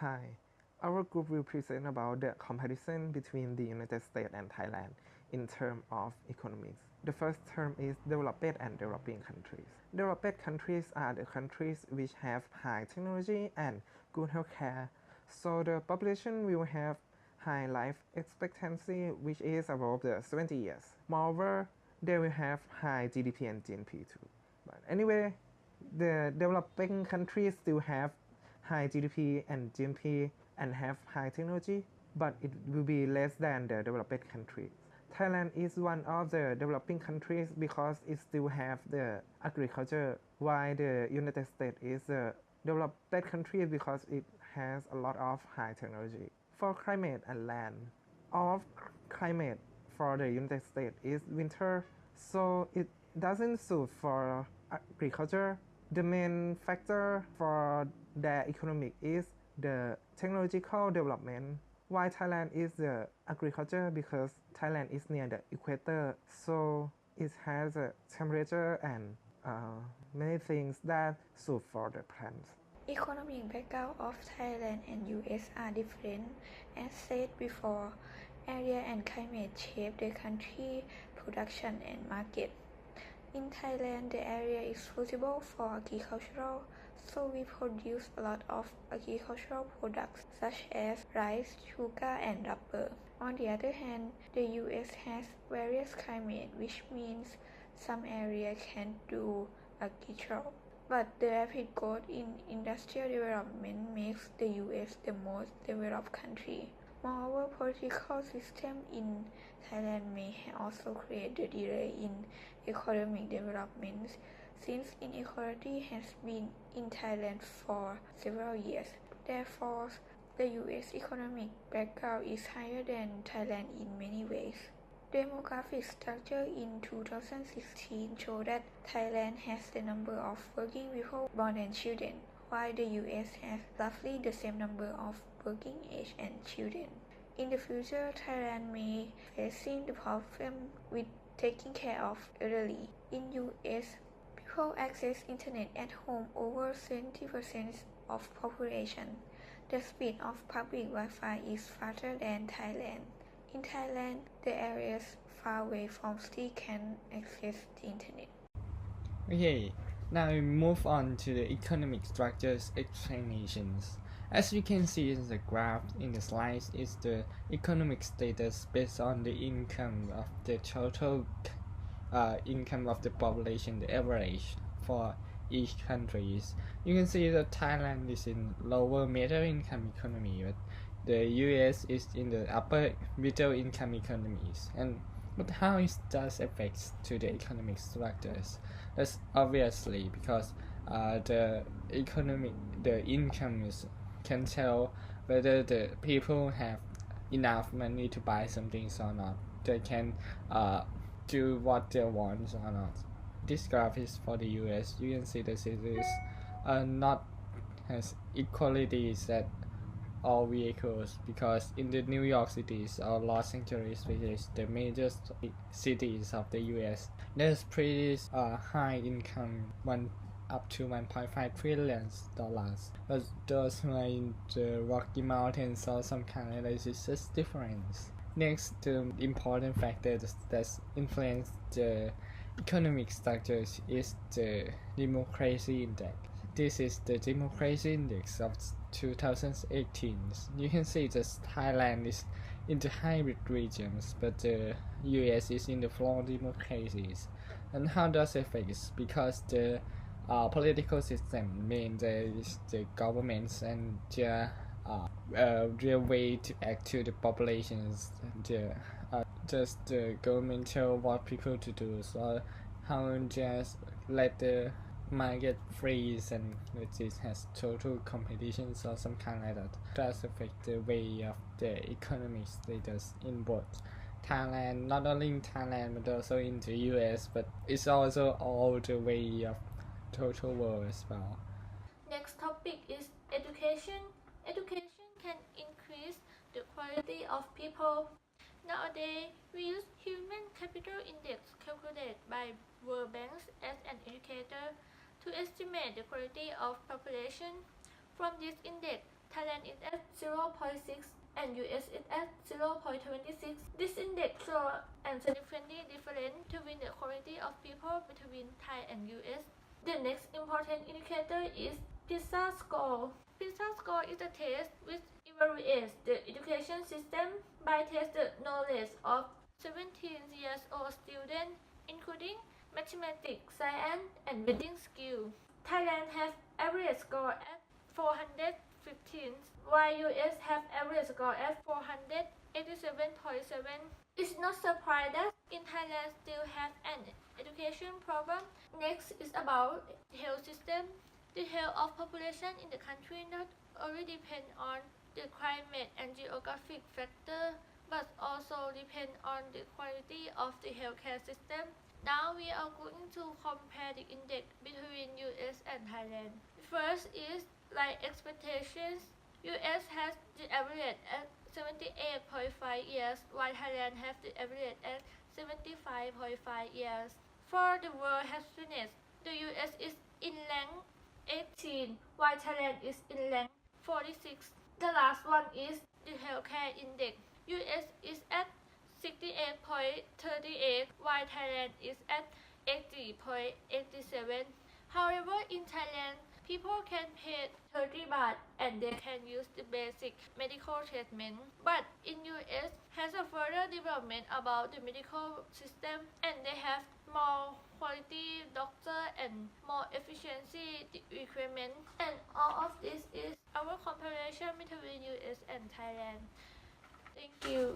Hi, our group will present about the comparison between the United States and Thailand in terms of economics. The first term is developed and developing countries. Developed countries are the countries which have high technology and good healthcare, so the population will have high life expectancy, which is above the 70 years. Moreover, they will have high GDP and GNP too. But anyway, the developing countries still have high GDP and GNP and have high technology, but it will be less than the developed countries. Thailand is one of the developing countries because it still have the agriculture, while the United States is a developed country because it has a lot of high technology. For climate and land, all of climate for the United States is winter, so it doesn't suit for agriculture. The main factor for their economic is the technological development, while Thailand is the agriculture because Thailand is near the equator, so it has a temperature and many things that suit for the plants. Economic background of Thailand and US are different. As said before, area and climate shape the country, production and market. In Thailand, the area is suitable for agricultural, so we produce a lot of agricultural products such as rice, sugar, and rubber. On the other hand, the US has various climate, which means some area can do agriculture. But the rapid growth in industrial development makes the US the most developed country. Moreover, political system in Thailand may also create a delay in economic development, since inequality has been in Thailand for several years. Therefore, the US economic background is higher than Thailand in many ways. Demographic structure in 2016 show that Thailand has the number of working people more than children, while the US has roughly the same number of working age and children. In the future, Thailand may facing the problem with taking care of elderly. In US, people access internet at home over 70% of population. The speed of public Wi-Fi is faster than Thailand. In Thailand, the areas far away from cities can access the internet. Okay, now we move on to the economic structures explanations. As you can see in the graph in the slides is the economic status based on the income of the total income of the population, the average for each countries. You can see that Thailand is in lower middle income economy, but the US is in the upper middle income economies. But how it does affect to the economic structures? That's obviously because the income can tell whether the people have enough money to buy some things or not. They can do what they want or not. This graph is for the US. You can see the cities not has equalities at all vehicles, because in the New York cities or Los Angeles, which is the major cities of the US, there's pretty high income, up to $1.5 trillion. But those who are in the Rocky Mountains or some kind of this is just different. Next, the important factor that influence the economic structures is the democracy index. This is the democracy index of 2018. You can see that Thailand is in the hybrid regions, but the US is in the flow democracies. And how does it affect? Because the political system means the governments and their way to act to the populations, just the government tell what people to do, so how just let the market freeze and it has total competitions or some kind like that. Does affect the way of the economic status in both Thailand, not only in Thailand but also in the US, but it's also all the way of total world as well. Next topic is education. Education can increase the quality of people. Nowadays, we use Human Capital Index calculated by World Bank as an indicator to estimate the quality of population. From this index, Thailand is at 0.6 and US is at 0.26. This index shows a significantly difference between the quality of people between Thai and US. The next important indicator is PISA score. PISA score is a test which evaluates the education system by testing the knowledge of 17-year-old students, including mathematics, science, and reading skills. Thailand has average score at 415, while US have average score at 487.7. It's not surprising that in Thailand still have an education problem. Next is about the health system. The health of population in the country not only depend on the climate and geographic factor, but also depend on the quality of the healthcare system. Now we are going to compare the index between US and Thailand. First is life expectations. US has the average at 78.5 years, while Thailand has the average at 75.5 years. For the world happiness, the US is in rank 18, while Thailand is in rank 46. The last one is the healthcare index. US is at 68.38, while Thailand is at 80.87. However, in Thailand, people can pay 30 baht and they can use the basic medical treatment. But in US has a further development about the medical system, and they have more quality doctor and more efficiency requirement. And all of this is our comparison between US and Thailand. Thank you.